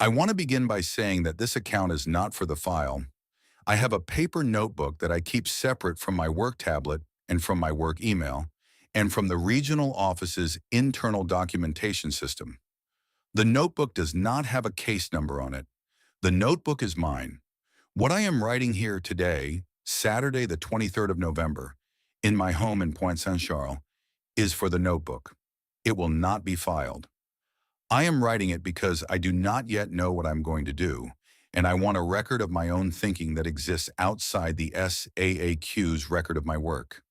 I want to begin by saying that this account is not for the file. I have a paper notebook that I keep separate from my work tablet and from my work email, and from the regional office's internal documentation system. The notebook does not have a case number on it. The notebook is mine. What I am writing here today, Saturday the 23rd of November, in my home in Pointe Saint-Charles, is for the notebook. It will not be filed. I am writing it because I do not yet know what I'm going to do, and I want a record of my own thinking that exists outside the SAAQ's record of my work.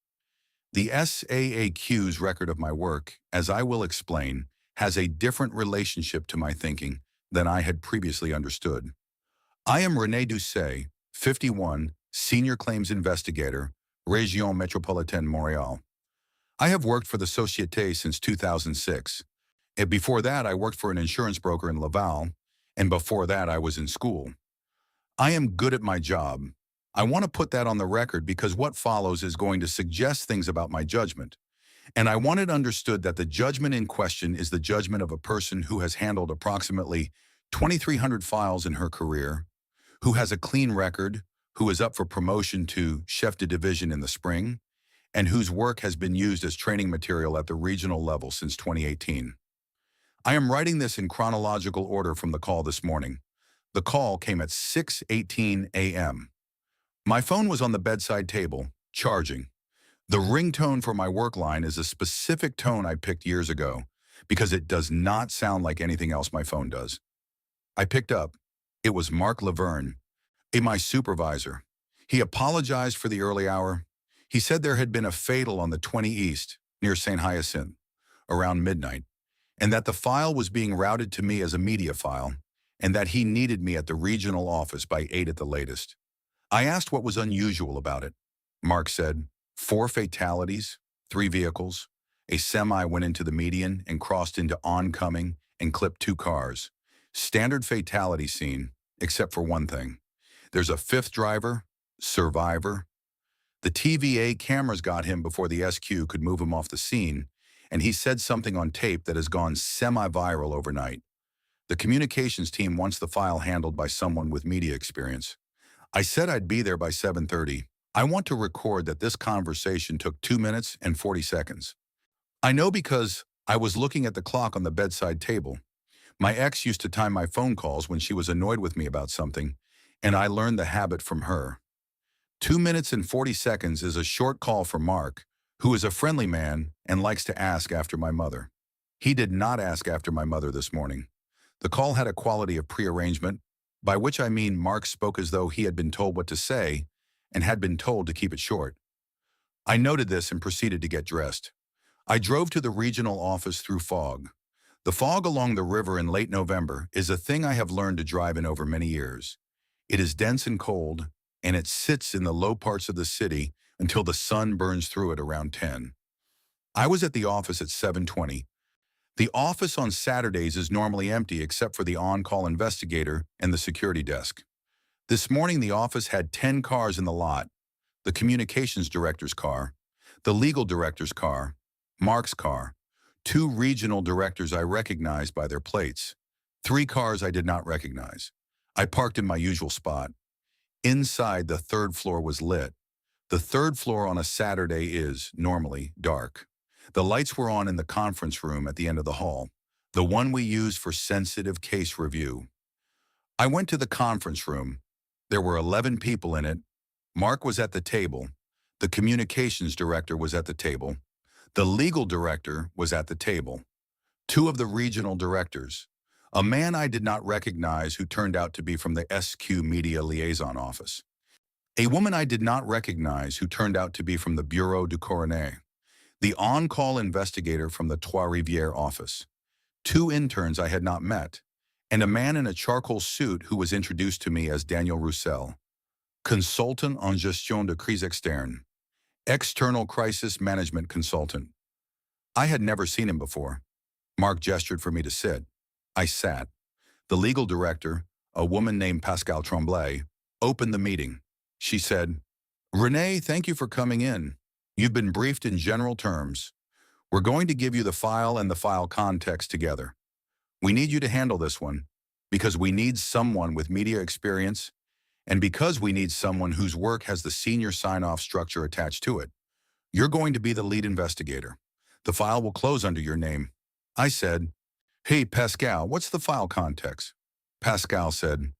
The SAAQ's record of my work, as I will explain, has a different relationship to my thinking than I had previously understood. I am René Doucet, 51, Senior Claims Investigator, Région Métropolitaine Montréal. I have worked for the Société since 2006. And before that, I worked for an insurance broker in Laval, and before that, I was in school. I am good at my job. I want to put that on the record because what follows is going to suggest things about my judgment. And I want it understood that the judgment in question is the judgment of a person who has handled approximately 2,300 files in her career, who has a clean record, who is up for promotion to chef de division in the spring, and whose work has been used as training material at the regional level since 2018. I am writing this in chronological order from the call this morning. The call came at 6:18 a.m. My phone was on the bedside table, charging. The ringtone for my work line is a specific tone I picked years ago because it does not sound like anything else my phone does. I picked up. It was Mark Laverne, my supervisor. He apologized for the early hour. He said there had been a fatal on the 20 East, near St. Hyacinthe, around midnight, and that the file was being routed to me as a media file, and that he needed me at the regional office by 8 at the latest. I asked what was unusual about it. Mark said, 4 fatalities, 3 vehicles. A semi went into the median and crossed into oncoming and clipped 2 cars. Standard fatality scene, except for one thing. There's a 5th driver, survivor. The TVA cameras got him before the SQ could move him off the scene, and he said something on tape that has gone semi-viral overnight. The communications team wants the file handled by someone with media experience. I said I'd be there by 7:30. I want to record that this conversation took 2 minutes and 40 seconds. I know because I was looking at the clock on the bedside table. My ex used to time my phone calls when she was annoyed with me about something, and I learned the habit from her. 2 minutes and 40 seconds is a short call for Mark, who is a friendly man and likes to ask after my mother. He did not ask after my mother this morning. The call had a quality of prearrangement, by which I mean Mark spoke as though he had been told what to say and had been told to keep it short. I noted this and proceeded to get dressed. I drove to the regional office through fog. The fog along the river in late November is a thing I have learned to drive in over many years. It is dense and cold, and it sits in the low parts of the city until the sun burns through it around 10. I was at the office at 7:20. The office on Saturdays is normally empty except for the on-call investigator and the security desk. This morning the office had 10 cars in the lot: the communications director's car, the legal director's car, Mark's car, 2 regional directors I recognized by their plates, 3 cars I did not recognize. I parked in my usual spot. Inside, the 3rd floor was lit. The 3rd floor on a Saturday is, normally, dark. The lights were on in the conference room at the end of the hall, the one we use for sensitive case review. I went to the conference room. There were 11 people in it. Mark was at the table. The communications director was at the table. The legal director was at the table. 2 of the regional directors. A man I did not recognize who turned out to be from the SQ Media Liaison Office. A woman I did not recognize who turned out to be from the Bureau du Coroner. The on-call investigator from the Trois-Rivières office. 2 interns I had not met, and a man in a charcoal suit who was introduced to me as Daniel Roussel, consultant en gestion de crise externe, external crisis management consultant. I had never seen him before. Mark gestured for me to sit. I sat. The legal director, a woman named Pascal Tremblay, opened the meeting. She said, "René, thank you for coming in. You've been briefed in general terms. We're going to give you the file and the file context together. We need you to handle this one. because we need someone with media experience, and because we need someone whose work has the senior sign-off structure attached to it. You're going to be the lead investigator. The file will close under your name." I said, "Hey, Pascal, what's the file context?" Pascal said,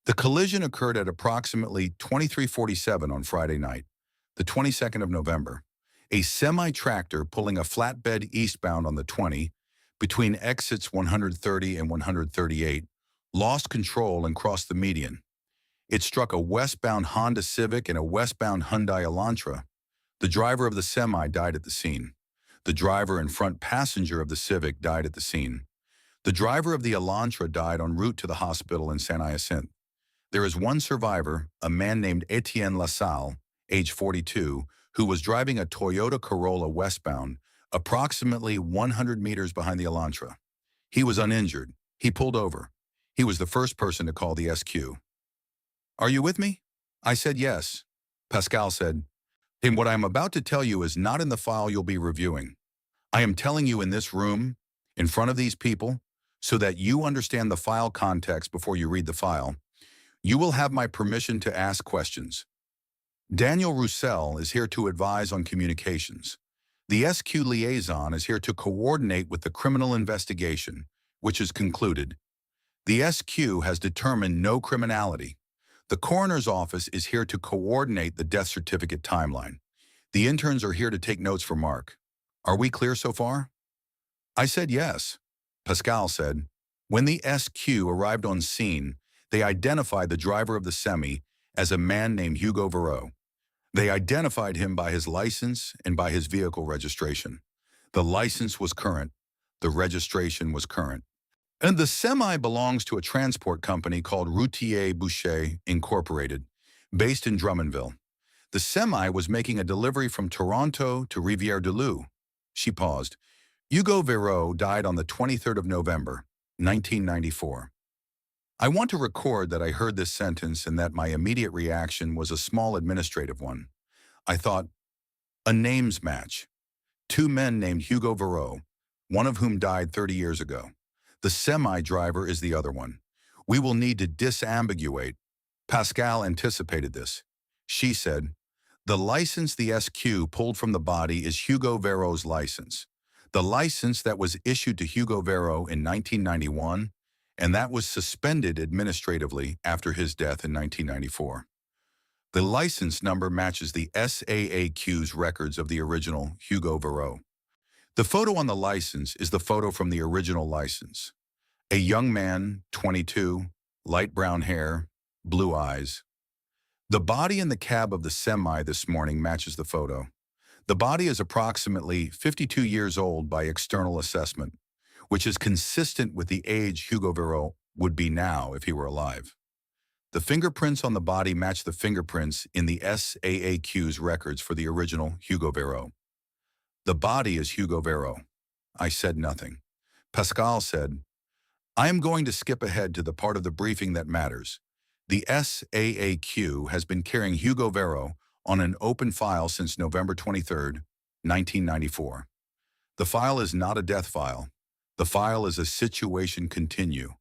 "The collision occurred at approximately 23:47 on Friday night, the 22nd of November. A semi-tractor pulling a flatbed eastbound on the 20, between exits 130 and 138, lost control and crossed the median. It struck a westbound Honda Civic and a westbound Hyundai Elantra. The driver of the semi died at the scene. The driver and front passenger of the Civic died at the scene. The driver of the Elantra died en route to the hospital in Saint Hyacinthe. There is one survivor, a man named Etienne Lassalle, age 42, who was driving a Toyota Corolla westbound, approximately 100 meters behind the Elantra. He was uninjured. He pulled over. He was the first person to call the SQ. Are you with me?" I said yes. Pascal said, "And what I am about to tell you is not in the file you'll be reviewing. I am telling you in this room, in front of these people, so that you understand the file context before you read the file. You will have my permission to ask questions. Daniel Roussel is here to advise on communications. The SQ liaison is here to coordinate with the criminal investigation, which is concluded. The SQ has determined no criminality. The coroner's office is here to coordinate the death certificate timeline. The interns are here to take notes for Mark. Are we clear so far?" I said yes. Pascal said, "When the SQ arrived on scene, they identified the driver of the semi as a man named Hugo Verreau. They identified him by his license and by his vehicle registration. The license was current. The registration was current. And the semi belongs to a transport company called Routier Boucher Incorporated, based in Drummondville. The semi was making a delivery from Toronto to Rivière-du-Loup." She paused. "Hugo Verreau died on the 23rd of November, 1994. I want to record that I heard this sentence and that my immediate reaction was a small administrative one. I thought, a names match. Two men named Hugo Verreau, one of whom died 30 years ago. The semi-driver is the other one. We will need to disambiguate." Pascal anticipated this. She said, "The license the SQ pulled from the body is Hugo Verreau's license. The license that was issued to Hugo Verreau in 1991, and that was suspended administratively after his death in 1994. The license number matches the SAAQ's records of the original Hugo Verreau. The photo on the license is the photo from the original license. A young man, 22, light brown hair, blue eyes. The body in the cab of the semi this morning matches the photo. The body is approximately 52 years old by external assessment, which is consistent with the age Hugo Verreau would be now if he were alive. The fingerprints on the body match the fingerprints in the SAAQ's records for the original Hugo Verreau. The body is Hugo Verreau." I said nothing. Pascal said, "I am going to skip ahead to the part of the briefing that matters. The SAAQ has been carrying Hugo Verreau on an open file since November 23, 1994. The file is not a death file. The file is a situation continue,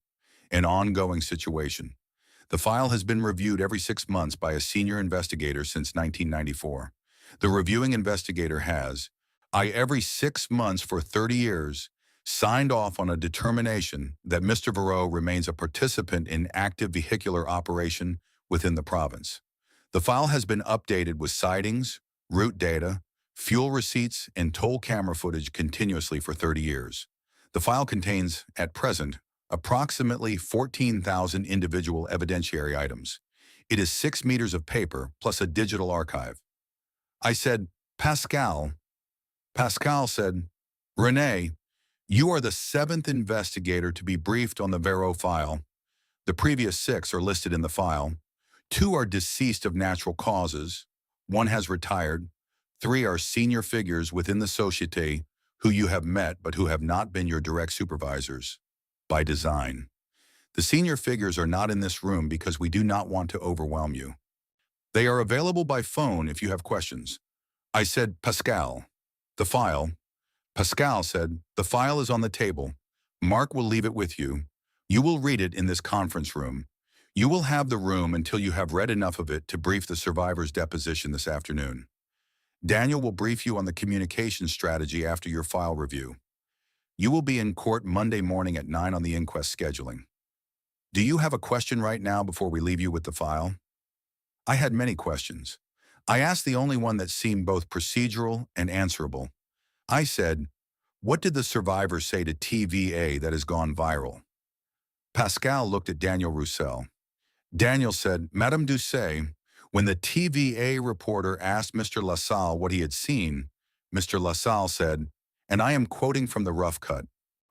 an ongoing situation. The file has been reviewed every 6 months by a senior investigator since 1994. The reviewing investigator has, every 6 months for 30 years, signed off on a determination that Mr. Verreau remains a participant in active vehicular operation within the province. The file has been updated with sightings, route data, fuel receipts, and toll camera footage continuously for 30 years. The file contains, at present, approximately 14,000 individual evidentiary items. It is 6 meters of paper plus a digital archive." I said, "Pascal." Pascal said, "René, you are the 7th investigator to be briefed on the Verreau file. The previous 6 are listed in the file. 2 are deceased of natural causes. 1 has retired. 3 are senior figures within the Société who you have met but who have not been your direct supervisors. By design. The senior figures are not in this room because we do not want to overwhelm you. They are available by phone if you have questions." I said, "Pascal." "The file." Pascal said, "The file is on the table. Mark will leave it with you. You will read it in this conference room. You will have the room until you have read enough of it to brief the survivor's deposition this afternoon. Daniel will brief you on the communication strategy after your file review. You will be in court Monday morning at 9 on the inquest scheduling. Do you have a question right now before we leave you with the file? I had many questions. I asked the only one that seemed both procedural and answerable. I said, what did the survivor say to TVA that has gone viral? Pascal looked at Daniel Roussel. Daniel said, Madame Doucet, when the TVA reporter asked Mr. LaSalle what he had seen, Mr. LaSalle said, and I am quoting from the rough cut,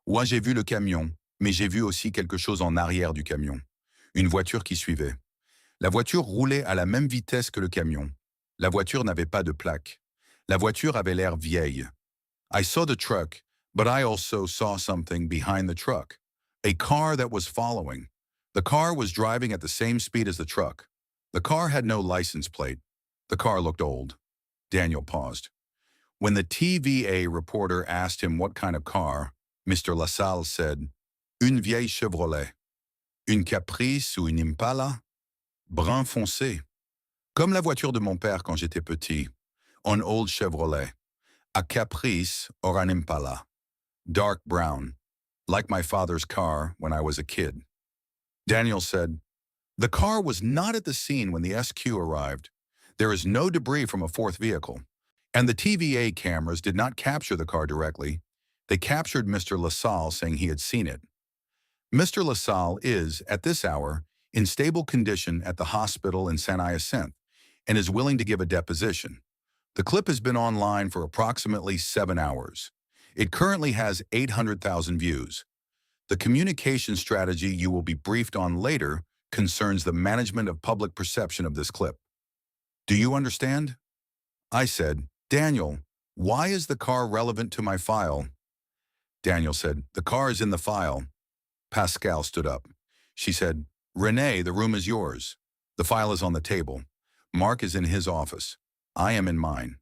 moi j'ai vu le camion, mais j'ai vu aussi quelque chose en arrière du camion. Une voiture qui suivait. La voiture roulait à la même vitesse que le camion. La voiture n'avait pas de plaque. La voiture avait l'air vieille. I saw the truck, but I also saw something behind the truck. A car that was following. The car was driving at the same speed as the truck. The car had no license plate. The car looked old. Daniel paused. When the TVA reporter asked him what kind of car, Mr. LaSalle said, Une vieille Chevrolet. Une Caprice ou une Impala? Brun foncé. Comme la voiture de mon père quand j'étais petit. An old Chevrolet. A Caprice or an Impala. Dark brown. Like my father's car when I was a kid. Daniel said, the car was not at the scene when the SQ arrived. There is no debris from a fourth vehicle. And the TVA cameras did not capture the car directly. They captured Mr. LaSalle saying he had seen it. Mr. LaSalle is, at this hour, in stable condition at the hospital in St. Hyacinthe and is willing to give a deposition. The clip has been online for approximately 7 hours. It currently has 800,000 views. The communication strategy you will be briefed on later concerns the management of public perception of this clip. Do you understand? I said, Daniel, why is the car relevant to my file? Daniel said, the car is in the file. Pascal stood up. She said, Renee, the room is yours. The file is on the table. Mark is in his office. I am in mine.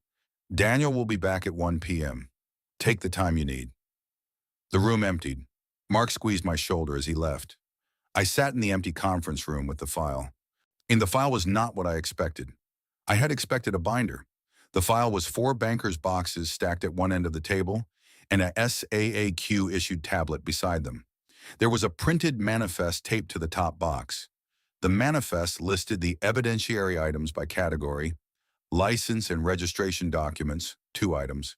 Daniel will be back at 1 p.m. Take the time you need. The room emptied. Mark squeezed my shoulder as he left. I sat in the empty conference room with the file. And the file was not what I expected. I had expected a binder. The file was 4 bankers' boxes stacked at one end of the table and a SAAQ-issued tablet beside them. There was a printed manifest taped to the top box. The manifest listed the evidentiary items by category, license and registration documents, 2 items,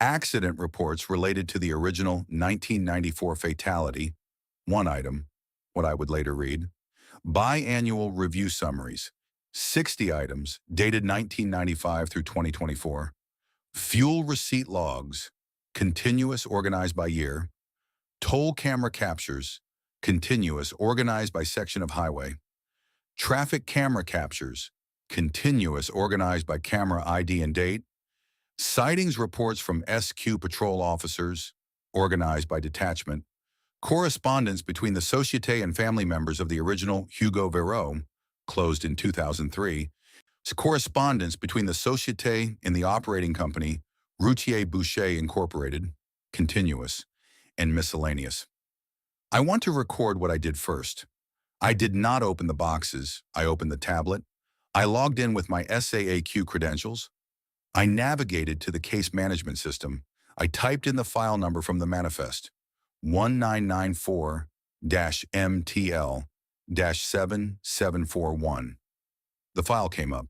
accident reports related to the original 1994 fatality, 1 item, what I would later read, biannual review summaries, 60 items dated 1995 through 2024, fuel receipt logs, continuous organized by year, toll camera captures, continuous organized by section of highway, traffic camera captures, continuous organized by camera ID and date, sightings reports from SQ patrol officers, organized by detachment, correspondence between the Société and family members of the original Hugo Verreau, closed in 2003, correspondence between the Société and the operating company Routier Boucher Incorporated, continuous, and miscellaneous. I want to record what I did first. I did not open the boxes. I opened the tablet. I logged in with my SAAQ credentials. I navigated to the case management system. I typed in the file number from the manifest, 1994-MTL-7741. The file came up.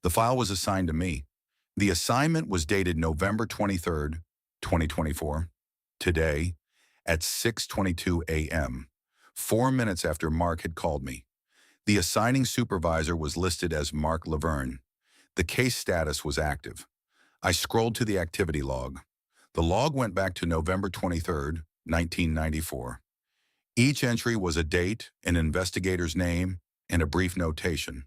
The file was assigned to me. The assignment was dated November 23rd, 2024, today, at 6:22 a.m., 4 minutes after Mark had called me. The assigning supervisor was listed as Mark Laverne. The case status was active. I scrolled to the activity log. The log went back to November 23rd, 1994. Each entry was a date, an investigator's name, and a brief notation.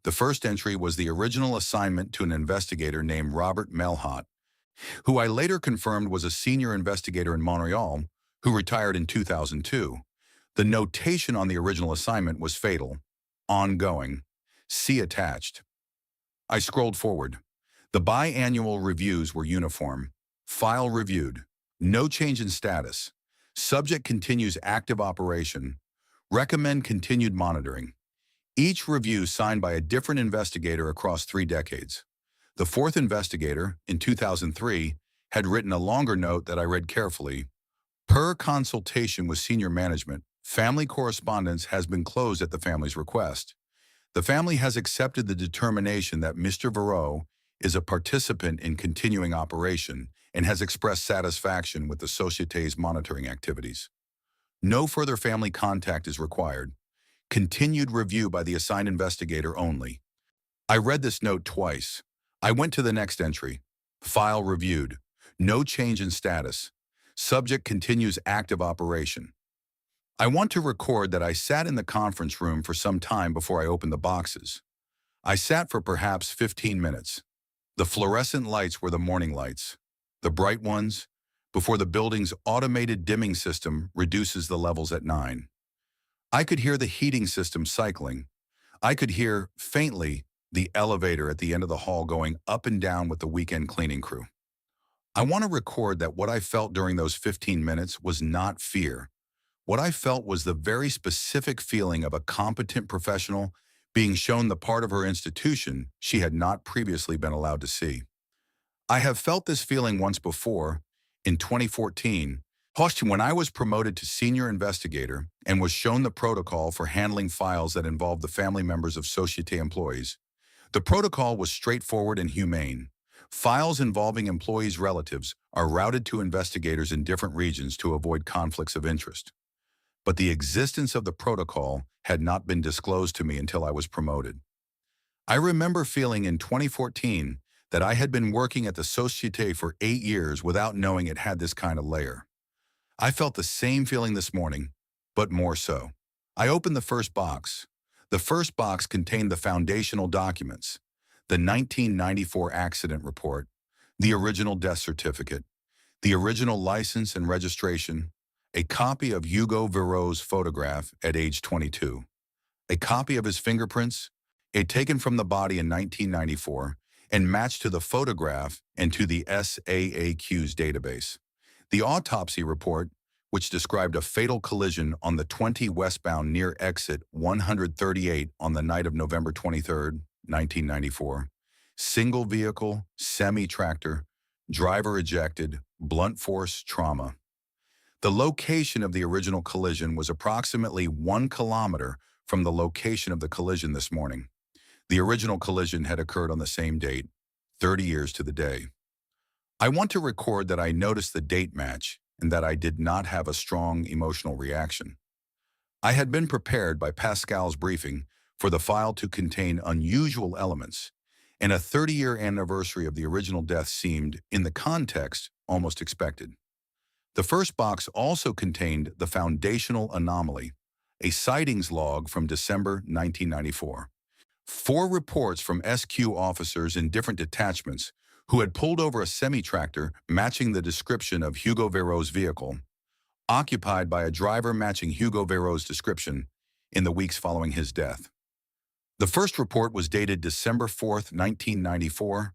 The first entry was the original assignment to an investigator named Robert Melhot, who I later confirmed was a senior investigator in Montreal, who retired in 2002. The notation on the original assignment was fatal, ongoing, see attached. I scrolled forward. The biannual reviews were uniform. File reviewed. No change in status. Subject continues active operation. Recommend continued monitoring. Each review signed by a different investigator across 3 decades. The fourth investigator, in 2003, had written a longer note that I read carefully. Per consultation with senior management, family correspondence has been closed at the family's request. The family has accepted the determination that Mr. Varro is a participant in continuing operation and has expressed satisfaction with the Societé's monitoring activities. No further family contact is required. Continued review by the assigned investigator only. I read this note twice. I went to the next entry. File reviewed. No change in status. Subject continues active operation. I want to record that I sat in the conference room for some time before I opened the boxes. I sat for perhaps 15 minutes. The fluorescent lights were the morning lights, the bright ones, before the building's automated dimming system reduces the levels at 9. I could hear the heating system cycling. I could hear, faintly, the elevator at the end of the hall going up and down with the weekend cleaning crew. I want to record that what I felt during those 15 minutes was not fear. What I felt was the very specific feeling of a competent professional being shown the part of her institution she had not previously been allowed to see. I have felt this feeling once before, in 2014, when I was promoted to senior investigator and was shown the protocol for handling files that involved the family members of Société employees. The protocol was straightforward and humane. Files involving employees' relatives are routed to investigators in different regions to avoid conflicts of interest. But the existence of the protocol had not been disclosed to me until I was promoted. I remember feeling in 2014 that I had been working at the Société for 8 years without knowing it had this kind of layer. I felt the same feeling this morning, but more so. I opened the first box. The first box contained the foundational documents, the 1994 accident report, the original death certificate, the original license and registration, a copy of Hugo Verreaux's photograph at age 22, a copy of his fingerprints, taken from the body in 1994, and matched to the photograph and to the SAAQ's database. The autopsy report, which described a fatal collision on the 20 westbound near exit 138 on the night of November 23, 1994. Single vehicle, semi-tractor, driver ejected, blunt force trauma. The location of the original collision was approximately 1 kilometer from the location of the collision this morning. The original collision had occurred on the same date, 30 years to the day. I want to record that I noticed the date match and that I did not have a strong emotional reaction. I had been prepared by Pascal's briefing for the file to contain unusual elements, and a 30-year anniversary of the original death seemed, in the context, almost expected. The first box also contained the foundational anomaly, a sightings log from December 1994. 4 reports from SQ officers in different detachments who had pulled over a semi-tractor matching the description of Hugo Verreaux's vehicle, occupied by a driver matching Hugo Verreaux's description in the weeks following his death. The first report was dated December 4, 1994,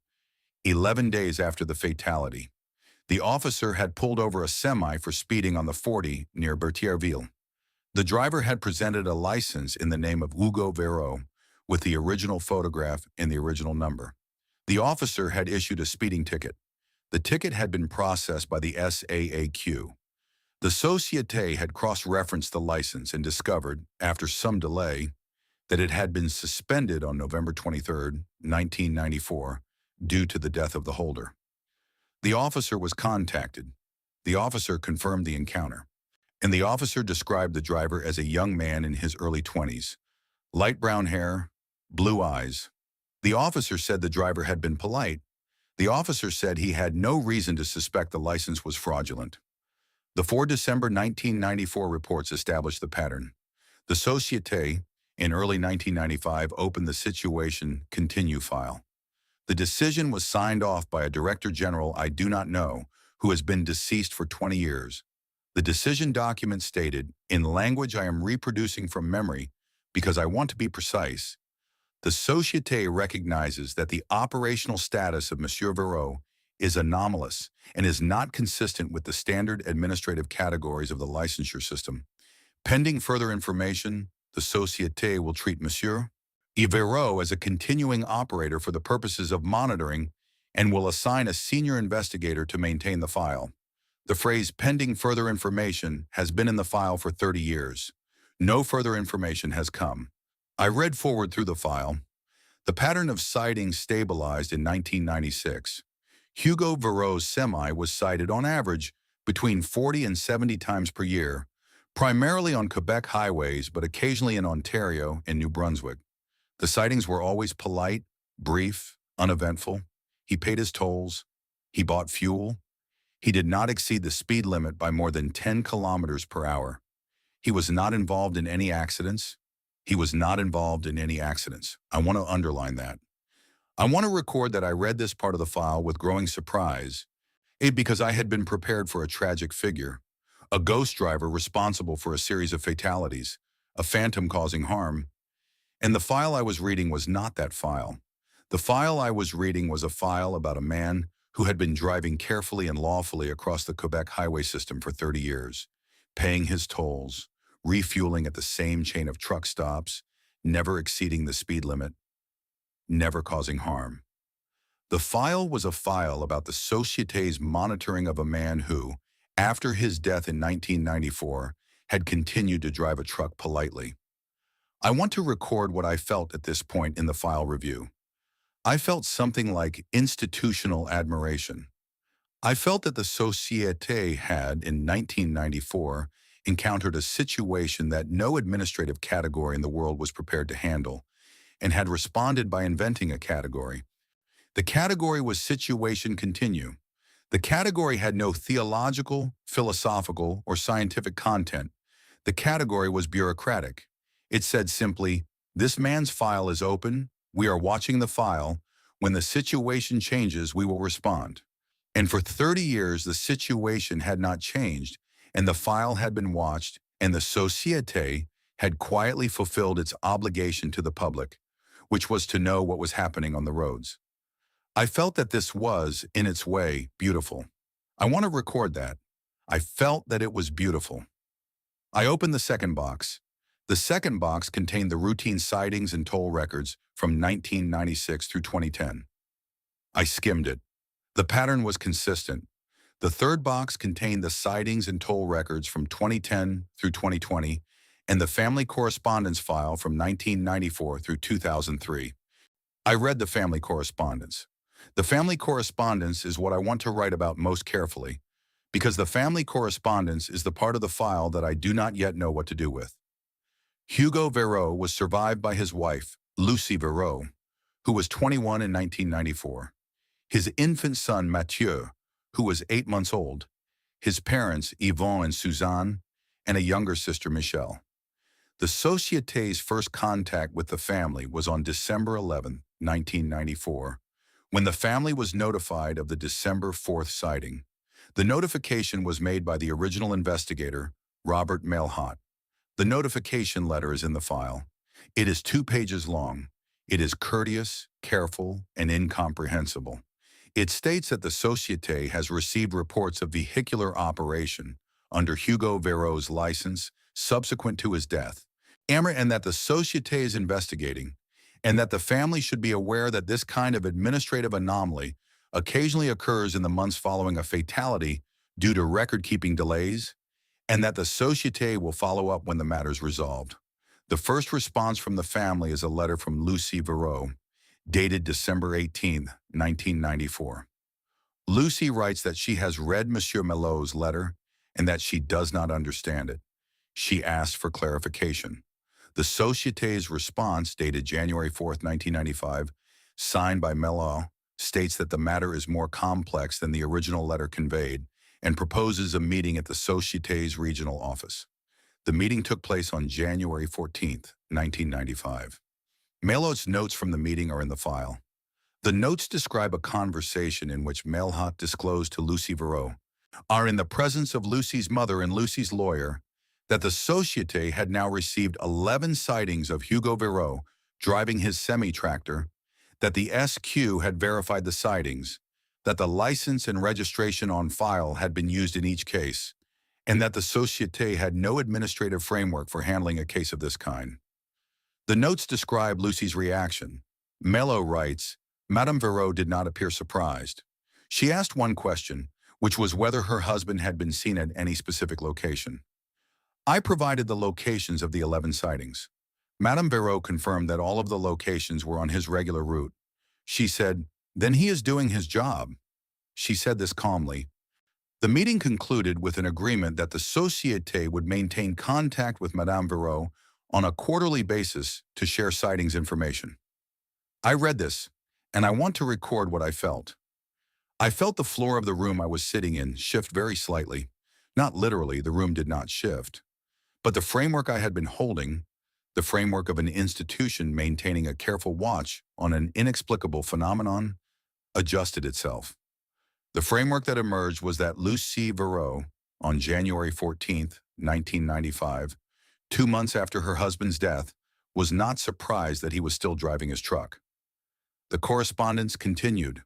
11 days after the fatality. The officer had pulled over a semi for speeding on the 40 near Berthierville. The driver had presented a license in the name of Hugo Verreaux with the original photograph and the original number. The officer had issued a speeding ticket. The ticket had been processed by the SAAQ. The Société had cross-referenced the license and discovered, after some delay, that it had been suspended on November 23, 1994, due to the death of the holder. The officer was contacted. The officer confirmed the encounter, and the officer described the driver as a young man in his early 20s, light brown hair, blue eyes. The officer said the driver had been polite. The officer said he had no reason to suspect the license was fraudulent. The 4 December 1994 reports established the pattern. The Société, in early 1995, opened the Situation Continue file. The decision was signed off by a director general I do not know, who has been deceased for 20 years. The decision document stated, in language I am reproducing from memory because I want to be precise, the Société recognizes that the operational status of Monsieur Verreaux is anomalous and is not consistent with the standard administrative categories of the licensure system. Pending further information, the Société will treat Monsieur Ivero as a continuing operator for the purposes of monitoring and will assign a senior investigator to maintain the file. The phrase pending further information has been in the file for 30 years. No further information has come. I read forward through the file. The pattern of sightings stabilized in 1996. Hugo Vero's semi was sighted on average between 40 and 70 times per year, primarily on Quebec highways but occasionally in Ontario and New Brunswick. The sightings were always polite, brief, uneventful. He paid his tolls. He bought fuel. He did not exceed the speed limit by more than 10 kilometers per hour. He was not involved in any accidents. He was not involved in any accidents. I want to underline that. I want to record that I read this part of the file with growing surprise, because I had been prepared for a tragic figure, a ghost driver responsible for a series of fatalities, a phantom causing harm. And the file I was reading was not that file. The file I was reading was a file about a man who had been driving carefully and lawfully across the Quebec highway system for 30 years, paying his tolls, refueling at the same chain of truck stops, never exceeding the speed limit, never causing harm. The file was a file about the Société's monitoring of a man who, after his death in 1994, had continued to drive a truck politely. I want to record what I felt at this point in the file review. I felt something like institutional admiration. I felt that the Société had, in 1994, encountered a situation that no administrative category in the world was prepared to handle, and had responded by inventing a category. The category was situation continue. The category had no theological, philosophical, or scientific content. The category was bureaucratic. It said simply, this man's file is open, we are watching the file, when the situation changes, we will respond. And for 30 years, the situation had not changed, and the file had been watched, and the Société had quietly fulfilled its obligation to the public, which was to know what was happening on the roads. I felt that this was, in its way, beautiful. I want to record that. I felt that it was beautiful. I opened the second box. The second box contained the routine sightings and toll records from 1996 through 2010. I skimmed it. The pattern was consistent. The third box contained the sightings and toll records from 2010 through 2020 and the family correspondence file from 1994 through 2003. I read the family correspondence. The family correspondence is what I want to write about most carefully, because the family correspondence is the part of the file that I do not yet know what to do with. Hugo Vero was survived by his wife, Lucie Vero, who was 21 in 1994, his infant son, Mathieu, who was 8 months old, his parents, Yvonne and Suzanne, and a younger sister, Michelle. The Société's first contact with the family was on December 11, 1994, when the family was notified of the December 4th sighting. The notification was made by the original investigator, Robert Mailhot. The notification letter is in the file. It is 2 pages long. It is courteous, careful, and incomprehensible. It states that the Société has received reports of vehicular operation under Hugo Vero's license subsequent to his death, and that the Société is investigating, and that the family should be aware that this kind of administrative anomaly occasionally occurs in the months following a fatality due to record-keeping delays, and that the Société will follow up when the matter is resolved. The first response from the family is a letter from Lucie Vero, dated December 18, 1994. Lucie writes that she has read Monsieur Melot's letter and that she does not understand it. She asks for clarification. The Société's response, dated January 4, 1995, signed by Melot, states that the matter is more complex than the original letter conveyed and proposes a meeting at the Société's regional office. The meeting took place on January 14, 1995. Melot's notes from the meeting are in the file. The notes describe a conversation in which Mailhot disclosed to Lucie Vero, are in the presence of Lucie's mother and Lucie's lawyer, that the Société had now received 11 sightings of Hugo Vero driving his semi-tractor, that the SQ had verified the sightings, that the license and registration on file had been used in each case, and that the Société had no administrative framework for handling a case of this kind. The notes describe Lucy's reaction. Mello writes, Madame Verreau did not appear surprised. She asked one question, which was whether her husband had been seen at any specific location. I provided the locations of the 11 sightings. Madame Verreau confirmed that all of the locations were on his regular route. She said, then he is doing his job. She said this calmly. The meeting concluded with an agreement that the Société would maintain contact with Madame Verreau on a quarterly basis to share sightings information. I read this, and I want to record what I felt. I felt the floor of the room I was sitting in shift very slightly. Not literally, the room did not shift. But the framework I had been holding, the framework of an institution maintaining a careful watch on an inexplicable phenomenon, adjusted itself. The framework that emerged was that Lucy Verreau, on January 14, 1995, 2 months after her husband's death, was not surprised that he was still driving his truck. The correspondence continued.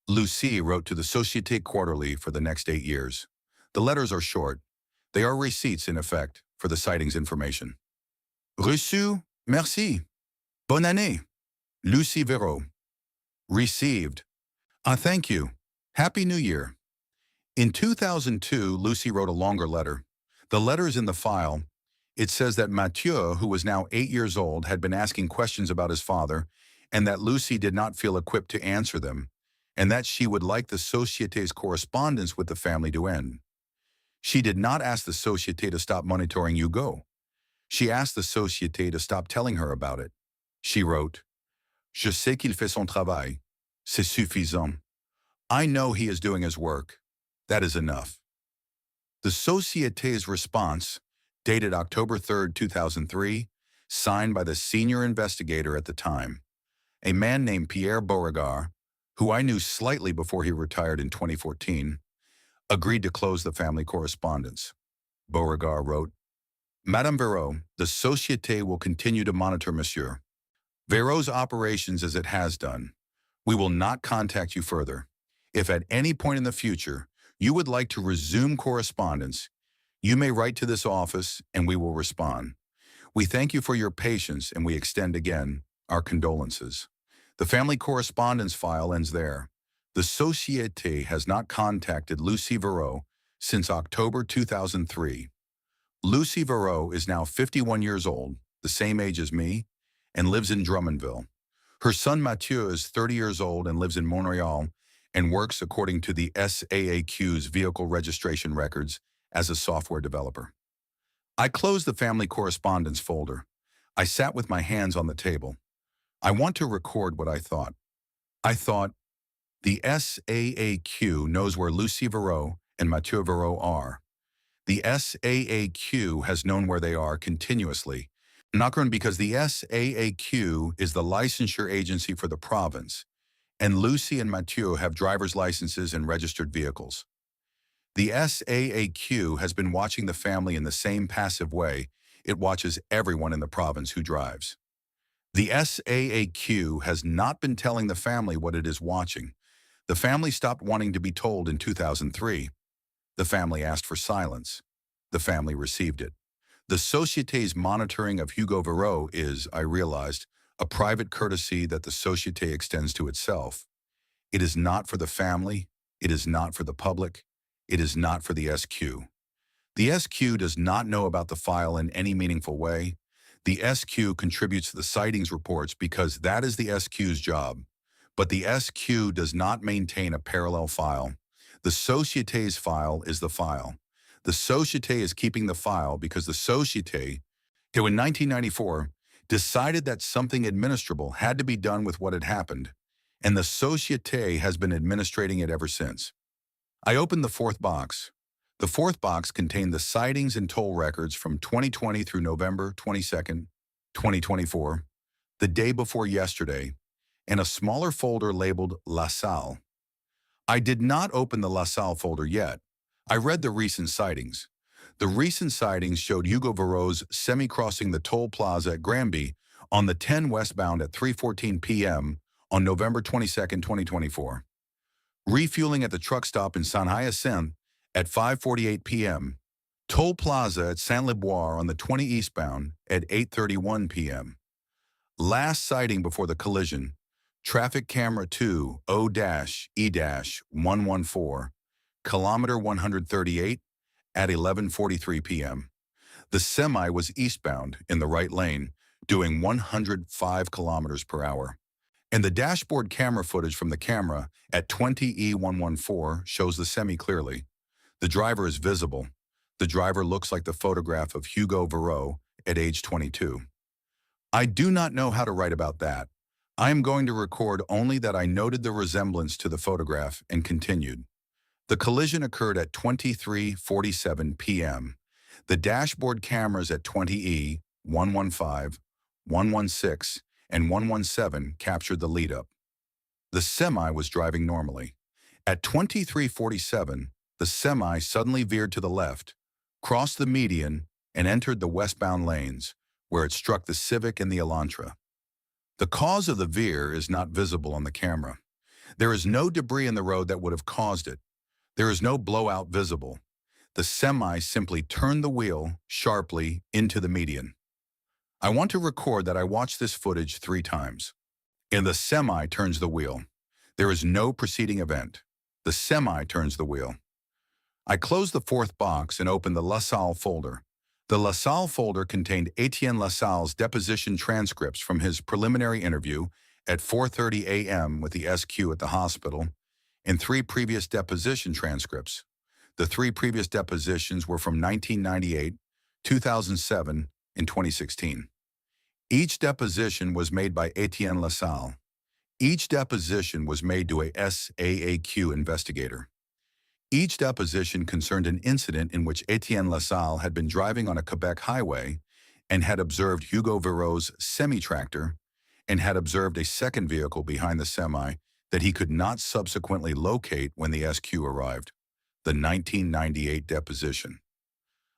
Lucy wrote to the Société quarterly for the next 8 years. The letters are short. They are receipts, in effect, for the sightings information. Reçu, merci. Bonne année. Lucy Verreau. Received. Thank you. Happy New Year. In 2002, Lucy wrote a longer letter. The letter is in the file. It says that Mathieu, who was now 8 years old, had been asking questions about his father, and that Lucy did not feel equipped to answer them, and that she would like the Société's correspondence with the family to end. She did not ask the Société to stop monitoring Hugo. She asked the Société to stop telling her about it. She wrote, Je sais qu'il fait son travail. C'est suffisant. I know he is doing his work. That is enough. The Société's response, dated October 3, 2003, signed by the senior investigator at the time, a man named Pierre Beauregard, who I knew slightly before he retired in 2014, agreed to close the family correspondence. Beauregard wrote, Madame Verreau, the Société will continue to monitor Monsieur Verreau's operations as it has done. We will not contact you further. If at any point in the future you would like to resume correspondence, you may write to this office and we will respond. We thank you for your patience and we extend again our condolences. The family correspondence file ends there. The Société has not contacted Lucy Verreau since October 2003. Lucy Verreau is now 51 years old, the same age as me, and lives in Drummondville. Her son Mathieu is 30 years old and lives in Montreal and works according to the SAAQ's vehicle registration records as a software developer. I closed the family correspondence folder. I sat with my hands on the table. I want to record what I thought. I thought, the SAAQ knows where Lucy Verreau and Mathieu Verreau are. The SAAQ has known where they are continuously, not because the SAAQ is the licensure agency for the province, and Lucy and Mathieu have driver's licenses and registered vehicles. The SAAQ has been watching the family in the same passive way it watches everyone in the province who drives. The SAAQ has not been telling the family what it is watching. The family stopped wanting to be told in 2003. The family asked for silence. The family received it. The Société's monitoring of Hugo Verreau is, I realized, a private courtesy that the Société extends to itself. It is not for the family. It is not for the public. It is not for the SQ. The SQ does not know about the file in any meaningful way. The SQ contributes to the sightings reports because that is the SQ's job. But the SQ does not maintain a parallel file. The Société's file is the file. The Société is keeping the file because the Société, who in 1994 decided that something administrable had to be done with what had happened, and the Société has been administrating it ever since. I opened the fourth box. The fourth box contained the sightings and toll records from 2020 through November 22nd, 2024, the day before yesterday, and a smaller folder labeled La Salle. I did not open the La Salle folder yet. I read the recent sightings. The recent sightings showed Hugo Verreau's semi-crossing the toll plaza at Granby on the 10 westbound at 3:14 p.m. on November 22, 2024. Refueling at the truck stop in Saint-Hyacinthe at 5:48 p.m. Toll Plaza at Saint-Liboire on the 20 eastbound at 8:31 p.m. Last sighting before the collision, traffic camera 20-E-114, kilometer 138 at 11:43 p.m. The semi was eastbound in the right lane, doing 105 kilometers per hour. And the dashboard camera footage from the camera at 20E114 shows the semi clearly. The driver is visible. The driver looks like the photograph of Hugo Verreau at age 22. I do not know how to write about that. I am going to record only that I noted the resemblance to the photograph and continued. The collision occurred at 23:47 p.m. The dashboard cameras at 20E, 115, 116, and 117 captured the lead-up. The semi was driving normally. At 23:47, the semi suddenly veered to the left, crossed the median, and entered the westbound lanes, where it struck the Civic and the Elantra. The cause of the veer is not visible on the camera. There is no debris in the road that would have caused it. There is no blowout visible. The semi simply turned the wheel sharply into the median. I want to record that I watched this footage 3 times. And the semi turns the wheel. There is no preceding event. The semi turns the wheel. I closed the 4th box and opened the LaSalle folder. The LaSalle folder contained Etienne LaSalle's deposition transcripts from his preliminary interview at 4:30 a.m. with the SQ at the hospital and 3 previous deposition transcripts. The 3 previous depositions were from 1998, 2007, and 2016. Each deposition was made by Etienne LaSalle. Each deposition was made to a SAAQ investigator. Each deposition concerned an incident in which Etienne LaSalle had been driving on a Quebec highway and had observed Hugo Verreau's semi-tractor and had observed a second vehicle behind the semi that he could not subsequently locate when the SQ arrived. The 1998 deposition.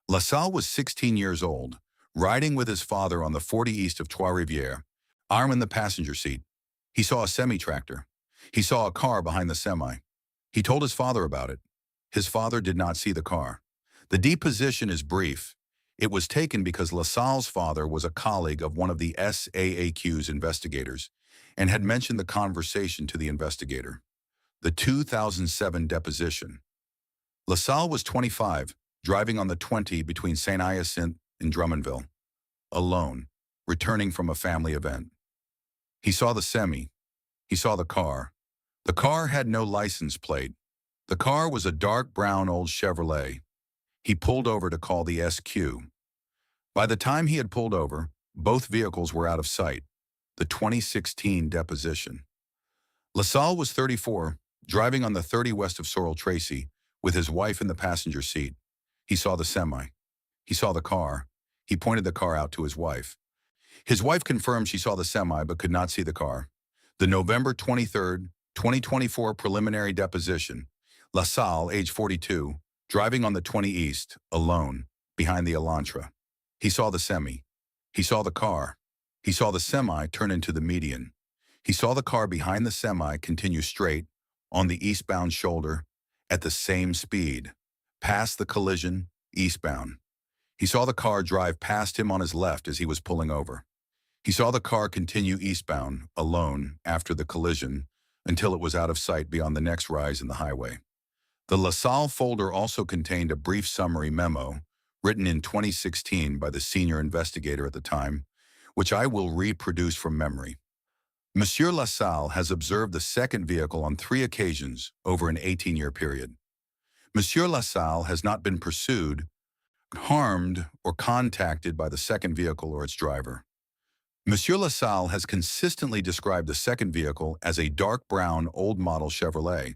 LaSalle was 16 years old, riding with his father on the 40 east of Trois-Rivières, arm in the passenger seat. He saw a semi-tractor. He saw a car behind the semi. He told his father about it. His father did not see the car. The deposition is brief. It was taken because LaSalle's father was a colleague of one of the SAAQ's investigators and had mentioned the conversation to the investigator. The 2007 deposition. LaSalle was 25, driving on the 20 between St. Hyacinthe and Drummondville, alone, returning from a family event. He saw the semi. He saw the car. The car had no license plate. The car was a dark brown old Chevrolet. He pulled over to call the SQ. By the time he had pulled over, both vehicles were out of sight. The 2016 deposition. LaSalle was 34, driving on the 30 west of Sorel Tracy, with his wife in the passenger seat. He saw the semi. He saw the car. He pointed the car out to his wife. His wife confirmed she saw the semi but could not see the car. The November 23, 2024 preliminary deposition. LaSalle, age 42, driving on the 20 East, alone, behind the Elantra. He saw the semi. He saw the car. He saw the semi turn into the median. He saw the car behind the semi continue straight, on the eastbound shoulder, at the same speed, past the collision, eastbound. He saw the car drive past him on his left as he was pulling over. He saw the car continue eastbound, alone, after the collision, until it was out of sight beyond the next rise in the highway. The LaSalle folder also contained a brief summary memo, written in 2016 by the senior investigator at the time, which I will reproduce from memory. Monsieur LaSalle has observed the second vehicle on 3 occasions over an 18-year period. Monsieur LaSalle has not been pursued, harmed, or contacted by the second vehicle or its driver. Monsieur LaSalle has consistently described the second vehicle as a dark brown old model Chevrolet,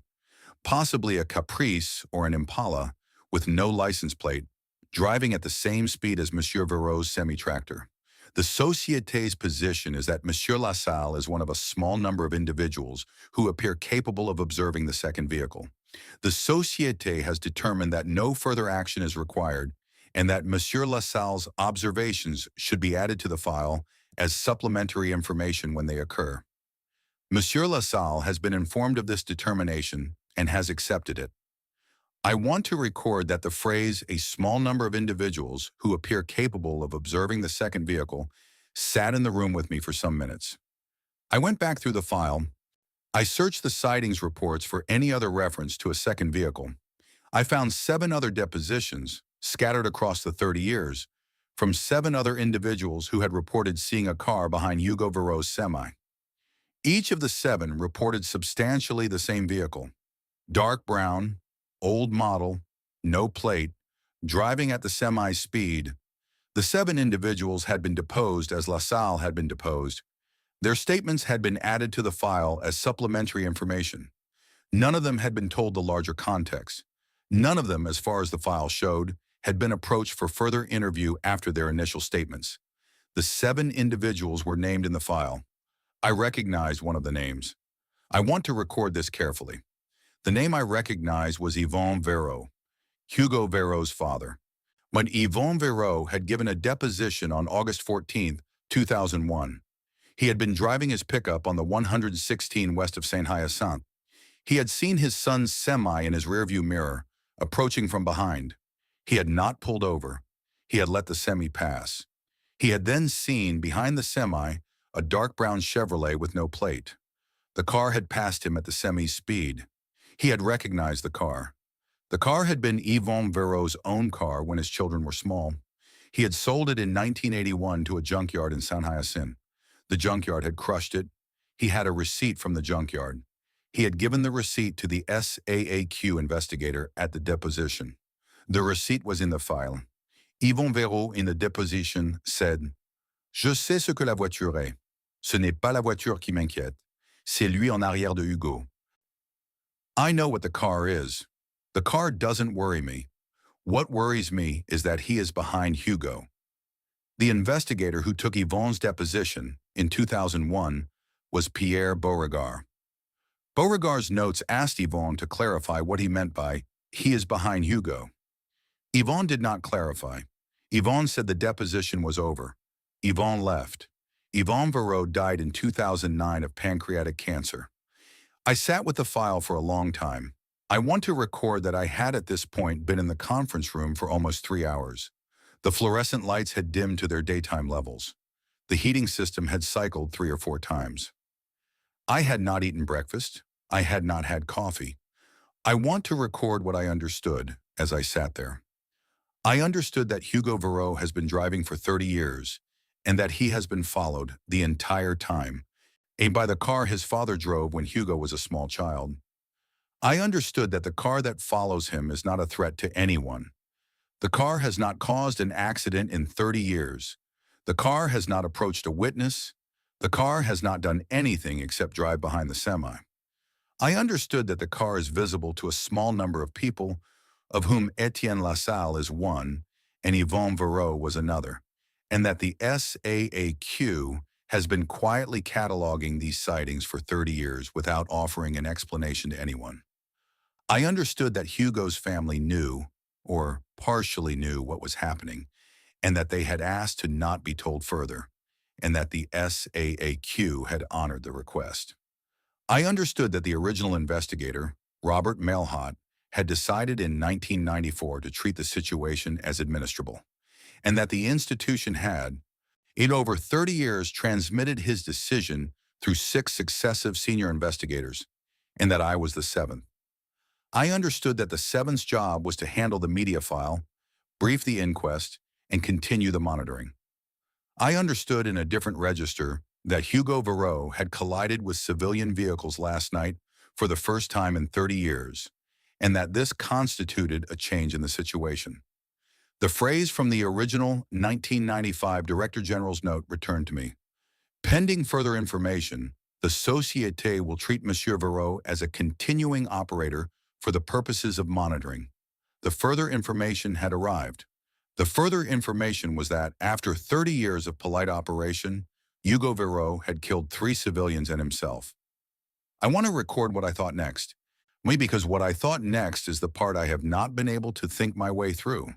possibly a Caprice or an Impala, with no license plate, driving at the same speed as Monsieur Verreau's semi-tractor. The Société's position is that Monsieur LaSalle is one of a small number of individuals who appear capable of observing the second vehicle. The Société has determined that no further action is required and that Monsieur LaSalle's observations should be added to the file as supplementary information when they occur. Monsieur LaSalle has been informed of this determination and has accepted it. I want to record that the phrase "a small number of individuals who appear capable of observing the second vehicle" sat in the room with me for some minutes. I went back through the file. I searched the sightings reports for any other reference to a second vehicle. I found 7 other depositions, scattered across the 30 years, from 7 other individuals who had reported seeing a car behind Hugo Verreau's semi. Each of the 7 reported substantially the same vehicle: dark brown, old model, no plate, driving at the semi-speed. The 7 individuals had been deposed as LaSalle had been deposed. Their statements had been added to the file as supplementary information. None of them had been told the larger context. None of them, as far as the file showed, had been approached for further interview after their initial statements. The 7 individuals were named in the file. I recognized one of the names. I want to record this carefully. The name I recognized was Yvon Verreau, Hugo Verreau's father. When Yvon Verreau had given a deposition on August 14, 2001, he had been driving his pickup on the 116 west of Saint-Hyacinthe. He had seen his son's semi in his rearview mirror, approaching from behind. He had not pulled over. He had let the semi pass. He had then seen, behind the semi, a dark brown Chevrolet with no plate. The car had passed him at the semi's speed. He had recognized the car. The car had been Yvon Verreau's own car when his children were small. He had sold it in 1981 to a junkyard in Saint-Hyacinthe. The junkyard had crushed it. He had a receipt from the junkyard. He had given the receipt to the SAAQ investigator at the deposition. The receipt was in the file. Yvon Verreau in the deposition said, "Je sais ce que la voiture est. Ce n'est pas la voiture qui m'inquiète. C'est lui en arrière de Hugo." I know what the car is. The car doesn't worry me. What worries me is that he is behind Hugo. The investigator who took Yvon's deposition in 2001 was Pierre Beauregard. Beauregard's notes asked Yvon to clarify what he meant by "he is behind Hugo." Yvon did not clarify. Yvon said the deposition was over. Yvon left. Yvon Verreau died in 2009 of pancreatic cancer. I sat with the file for a long time. I want to record that I had at this point been in the conference room for almost 3 hours. The fluorescent lights had dimmed to their daytime levels. The heating system had cycled 3 or 4 times. I had not eaten breakfast. I had not had coffee. I want to record what I understood as I sat there. I understood that Hugo Verreau has been driving for 30 years and that he has been followed the entire time, and by the car his father drove when Hugo was a small child. I understood that the car that follows him is not a threat to anyone. The car has not caused an accident in 30 years. The car has not approached a witness. The car has not done anything except drive behind the semi. I understood that the car is visible to a small number of people, of whom Etienne LaSalle is one and Yvon Verreau was another, and that the SAAQ has been quietly cataloging these sightings for 30 years without offering an explanation to anyone. I understood that Hugo's family knew, or partially knew, what was happening, and that they had asked to not be told further, and that the SAAQ had honored the request. I understood that the original investigator, Robert Mailhot, had decided in 1994 to treat the situation as administrable, and that the institution had, in over 30 years, transmitted his decision through 6 successive senior investigators, and that I was the 7th. I understood that the 7th's job was to handle the media file, brief the inquest, and continue the monitoring. I understood in a different register that Hugo Verreau had collided with civilian vehicles last night for the first time in 30 years, and that this constituted a change in the situation. The phrase from the original 1995 Director General's note returned to me. Pending further information, the Société will treat Monsieur Verreau as a continuing operator for the purposes of monitoring. The further information had arrived. The further information was that, after 30 years of polite operation, Hugo Verreau had killed 3 civilians and himself. I want to record what I thought next, maybe because what I thought next is the part I have not been able to think my way through.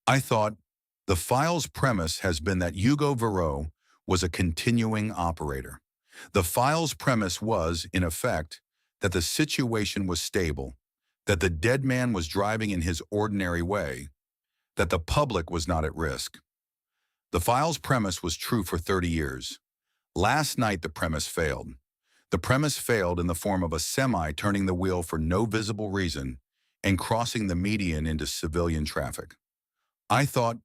I thought, the file's premise has been that Hugo Verreau was a continuing operator. The file's premise was, in effect, that the situation was stable, that the dead man was driving in his ordinary way, that the public was not at risk. The file's premise was true for 30 years. Last night, the premise failed. The premise failed in the form of a semi turning the wheel for no visible reason and crossing the median into civilian traffic. I thought,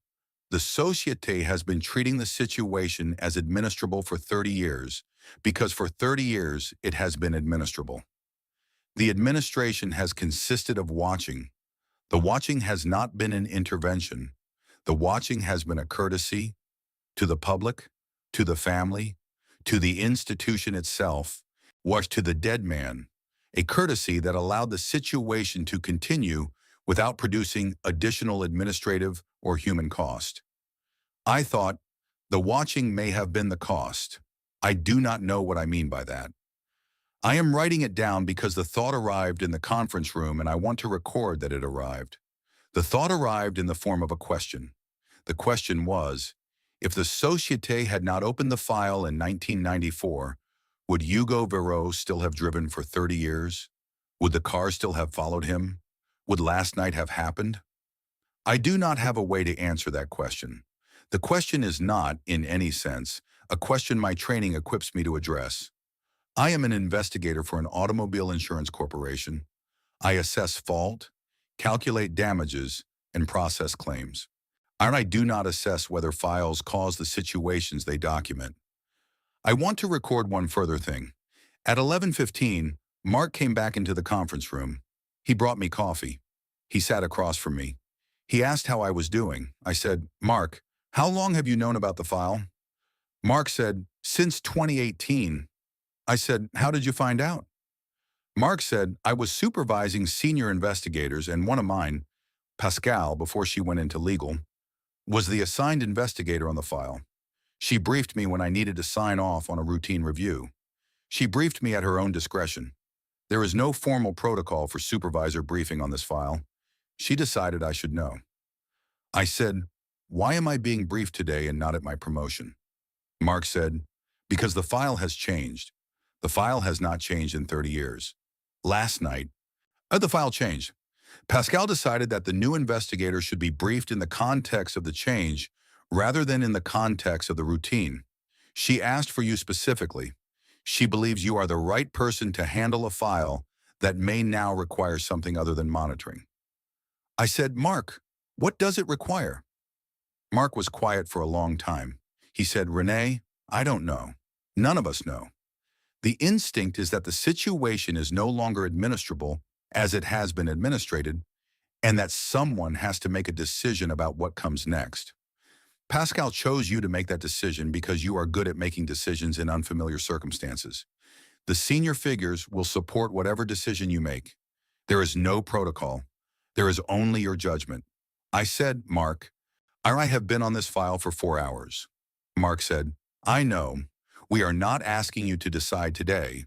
the Societe has been treating the situation as administrable for 30 years because for 30 years it has been administrable. The administration has consisted of watching. The watching has not been an intervention. The watching has been a courtesy to the public, to the family, to the institution itself, was to the dead man, a courtesy that allowed the situation to continue without producing additional administrative or human cost. I thought, the watching may have been the cost. I do not know what I mean by that. I am writing it down because the thought arrived in the conference room and I want to record that it arrived. The thought arrived in the form of a question. The question was, if the Societe had not opened the file in 1994, would Hugo Verreau still have driven for 30 years? Would the car still have followed him? Would last night have happened? I do not have a way to answer that question. The question is not, in any sense, a question my training equips me to address. I am an investigator for an automobile insurance corporation. I assess fault, calculate damages, and process claims. I do not assess whether files cause the situations they document. I want to record one further thing. At 11:15, Mark came back into the conference room. He brought me coffee. He sat across from me. He asked how I was doing. I said, Mark, how long have you known about the file? Mark said, since 2018. I said, how did you find out? Mark said, I was supervising senior investigators and one of mine, Pascal, before she went into legal, was the assigned investigator on the file. She briefed me when I needed to sign off on a routine review. She briefed me at her own discretion. There is no formal protocol for supervisor briefing on this file. She decided I should know. I said, why am I being briefed today and not at my promotion? Mark said, because the file has changed. The file has not changed in 30 years. Last night, the file changed. Pascal decided that the new investigator should be briefed in the context of the change rather than in the context of the routine. She asked for you specifically. She believes you are the right person to handle a file that may now require something other than monitoring. I said, Mark, what does it require? Mark was quiet for a long time. He said, Renee, I don't know. None of us know. The instinct is that the situation is no longer administrable as it has been administrated, and that someone has to make a decision about what comes next. Pascal chose you to make that decision because you are good at making decisions in unfamiliar circumstances. The senior figures will support whatever decision you make. There is no protocol. There is only your judgment. I said, Mark, I have been on this file for 4 hours. Mark said, I know. We are not asking you to decide today.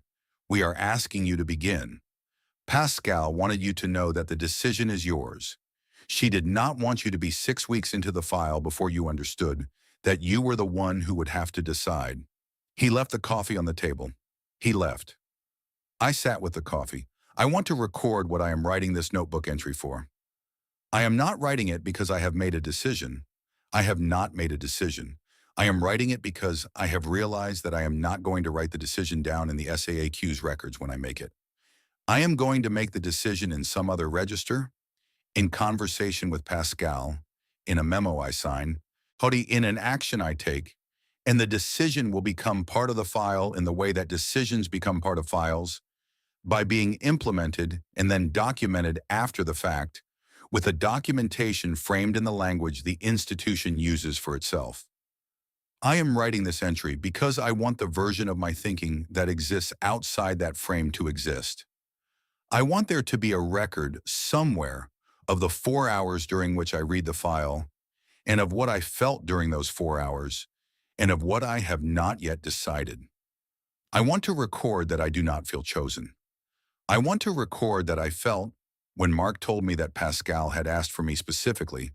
We are asking you to begin. Pascal wanted you to know that the decision is yours. She did not want you to be 6 weeks into the file before you understood that you were the one who would have to decide. He left the coffee on the table. He left. I sat with the coffee. I want to record what I am writing this notebook entry for. I am not writing it because I have made a decision. I have not made a decision. I am writing it because I have realized that I am not going to write the decision down in the SAAQ's records when I make it. I am going to make the decision in some other register, in conversation with Pascal, in a memo I sign, in an action I take, and the decision will become part of the file in the way that decisions become part of files, by being implemented and then documented after the fact, with a documentation framed in the language the institution uses for itself. I am writing this entry because I want the version of my thinking that exists outside that frame to exist. I want there to be a record somewhere of the 4 hours during which I read the file, and of what I felt during those 4 hours, and of what I have not yet decided. I want to record that I do not feel chosen. I want to record that I felt, when Mark told me that Pascal had asked for me specifically,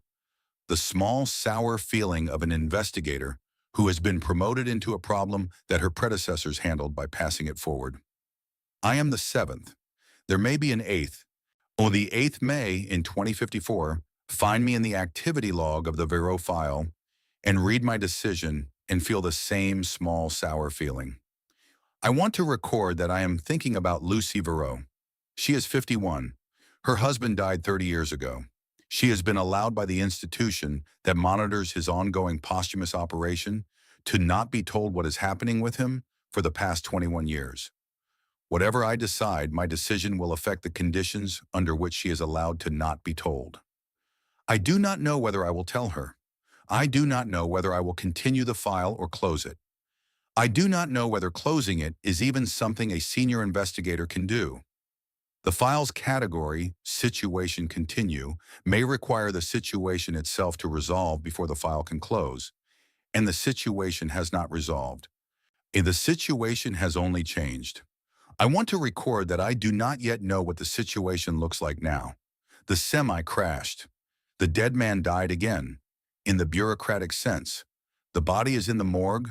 the small, sour feeling of an investigator who has been promoted into a problem that her predecessors handled by passing it forward. I am the 7th. There may be an 8th, On the 8th May in 2054, find me in the activity log of the Vero file and read my decision and feel the same small sour feeling. I want to record that I am thinking about Lucy Vero. She is 51. Her husband died 30 years ago. She has been allowed by the institution that monitors his ongoing posthumous operation to not be told what is happening with him for the past 21 years. Whatever I decide, my decision will affect the conditions under which she is allowed to not be told. I do not know whether I will tell her. I do not know whether I will continue the file or close it. I do not know whether closing it is even something a senior investigator can do. The file's category, Situation Continue, may require the situation itself to resolve before the file can close, and the situation has not resolved. The situation has only changed. I want to record that I do not yet know what the situation looks like now. The semi crashed. The dead man died again. In the bureaucratic sense, the body is in the morgue.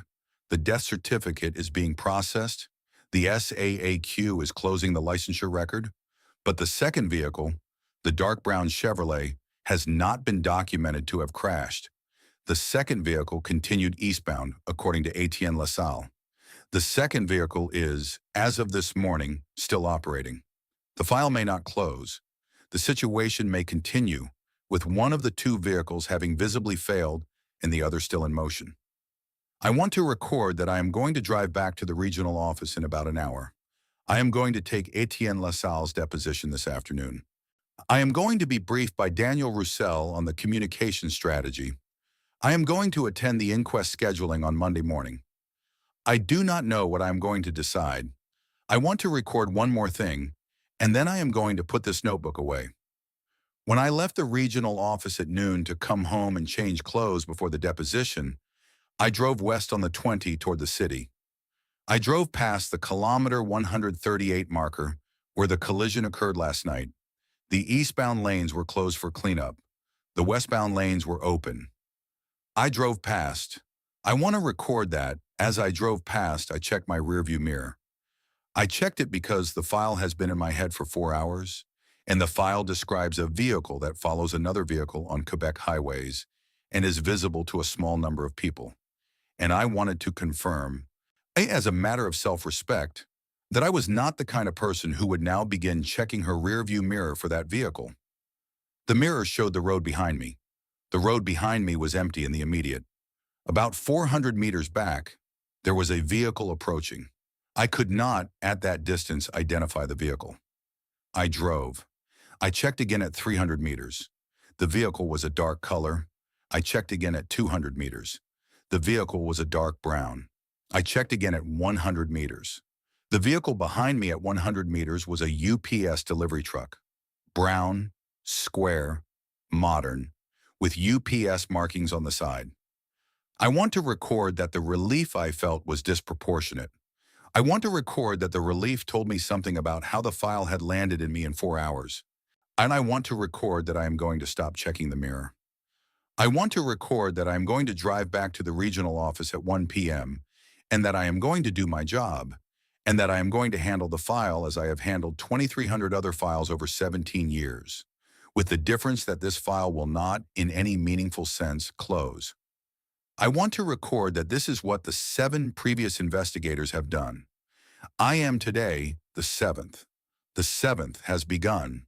The death certificate is being processed. The SAAQ is closing the licensure record. But the second vehicle, the dark brown Chevrolet, has not been documented to have crashed. The second vehicle continued eastbound, according to Etienne LaSalle. The second vehicle is, as of this morning, still operating. The file may not close. The situation may continue, with one of the two vehicles having visibly failed and the other still in motion. I want to record that I am going to drive back to the regional office in about an hour. I am going to take Etienne LaSalle's deposition this afternoon. I am going to be briefed by Daniel Roussel on the communication strategy. I am going to attend the inquest scheduling on Monday morning. I do not know what I am going to decide. I want to record one more thing, and then I am going to put this notebook away. When I left the regional office at noon to come home and change clothes before the deposition, I drove west on the 20 toward the city. I drove past the kilometer 138 marker where the collision occurred last night. The eastbound lanes were closed for cleanup. The westbound lanes were open. I drove past. I want to record that, as I drove past, I checked my rearview mirror. I checked it because the file has been in my head for 4 hours, and the file describes a vehicle that follows another vehicle on Quebec highways and is visible to a small number of people. And I wanted to confirm, as a matter of self-respect, that I was not the kind of person who would now begin checking her rearview mirror for that vehicle. The mirror showed the road behind me. The road behind me was empty in the immediate. About 400 meters back, there was a vehicle approaching. I could not, at that distance, identify the vehicle. I drove. I checked again at 300 meters. The vehicle was a dark color. I checked again at 200 meters. The vehicle was a dark brown. I checked again at 100 meters. The vehicle behind me at 100 meters was a UPS delivery truck. Brown, square, modern, with UPS markings on the side. I want to record that the relief I felt was disproportionate. I want to record that the relief told me something about how the file had landed in me in 4 hours. And I want to record that I am going to stop checking the mirror. I want to record that I am going to drive back to the regional office at 1 p.m. and that I am going to do my job, and that I am going to handle the file as I have handled 2,300 other files over 17 years, with the difference that this file will not, in any meaningful sense, close. I want to record that this is what the 7 previous investigators have done. I am today the 7th. The 7th has begun.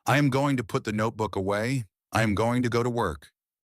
I am going to put the notebook away. I am going to go to work.